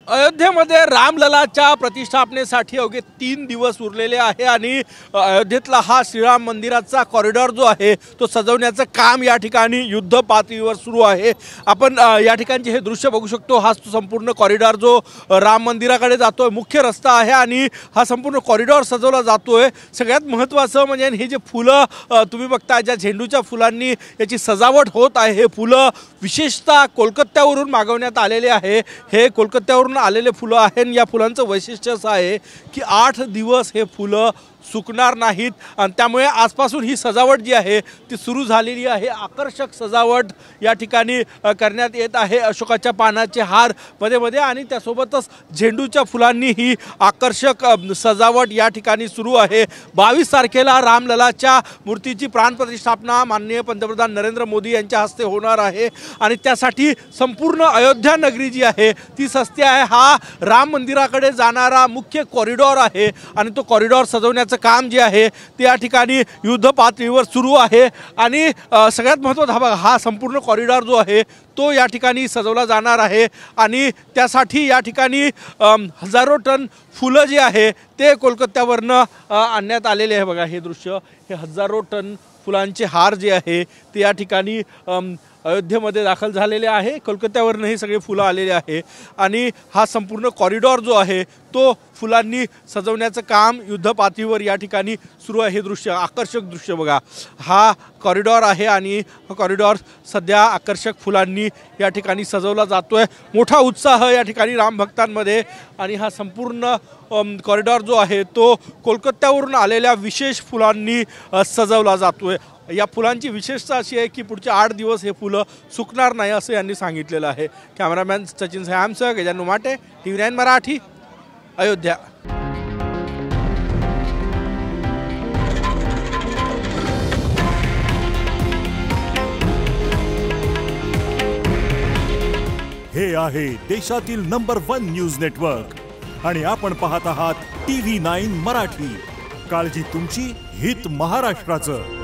अयोध्येमध्ये रामललाच्या प्रतिष्ठापनेसाठी अवघे 3 दिवस उरलेले आहे आणि अयोध्येतला हा श्रीराम मंदिराचा कॉरिडॉर जो आहे तो सजवण्याचं काम या ठिकाणी युद्ध पातळीवर सुरू आहे। आपण या ठिकाणचे हे दृश्य बघू शकतो। हा संपूर्ण कॉरिडॉर जो राम मंदिराकडे जातोय, मुख्य रस्ता आहे आणि हा संपूर्ण कॉरिडॉर सजवला जातोय। सगळ्यात महत्त्वाचं म्हणजे हे जे फुलं तुम्ही बघताय, ज्या झेंडूच्या फुलांनी याची सजावट होत आहे, हे फुलं विशेषतः कोलकात्यावरून मागवण्यात आलेले आहे। हे कोलकात्यावरून आलेले फुलं आहेत। या फुलांचं वैशिष्ट्य असं आहे की 8 दिवस हे फुलं सुकणार नाहीत आणि त्यामुळे आजपासून ही सजावट जी आहे ती सुरू झालेली आहे। आकर्षक सजावट या ठिकाणी करण्यात येत आहे। अशोकाच्या पानाचे हार मध्ये आणि त्यासोबतच झेंडूच्या फुलांनी ही आकर्षक सजावट या ठिकाणी सुरू आहे। 22 तारखेला रामललाच्या मूर्तीची प्राणप्रतिष्ठापना माननीय पंतप्रधान नरेंद्र मोदी यांच्या हस्ते होणार आहे आणि त्यासाठी संपूर्ण अयोध्या नगरी जी आहे ती सजते आहे। हा राम मंदिराकडे जाणारा मुख्य कॉरिडॉर आहे आणि तो कॉरिडॉर सजवण्याचं काम जे आहे ते या ठिकाणी युद्ध पातळीवर सुरू आहे आणि सगळ्यात महत्त्वाचा हा संपूर्ण कॉरिडॉर जो आहे तो या ठिकाणी सजवला जाणार आहे आणि त्यासाठी या ठिकाणी हजारो टन फुलं जे आहे ते कोलकात्यावरनं आणण्यात आलेले आहे। बघा हे दृश्य, हे हजारो टन फुलांचे हार जे आहे ते या ठिकाणी अयोध्येमध्ये दाखल झालेले आहे। कोलकात्यावरनं हे सगळे फुलं आलेले आहे आणि हा संपूर्ण कॉरिडॉर जो आहे तो फुलांनी सजवण्याचं काम युद्ध पातळीवर या ठिकाणी सुरू आहे। हे दृश्य, आकर्षक दृश्य बघा, हा कॉरिडॉर आहे आणि हा कॉरिडॉर सध्या आकर्षक फुलांनी या ठिकाणी सजवला जातोय। मोठा उत्साह या ठिकाणी रामभक्तांमध्ये आणि हा संपूर्ण कॉरिडॉर जो आहे तो कोलकात्यावरून आलेल्या विशेष फुलांनी सजवला जातोय। या फुलांची विशेषता अशी आहे की पुढचे 8 दिवस हे फुलं सुकणार नाही असं यांनी सांगितलेलं आहे। कॅमेरामॅन सचिन सयामसह गजानन माटे, TV9 मराठी, अयोध्या। हे आहे देशातील नंबर 1 न्यूज नेटवर्क आणि आपण पाहत आहात TV9 मराठी। काळजी तुमची, हित महाराष्ट्राचं।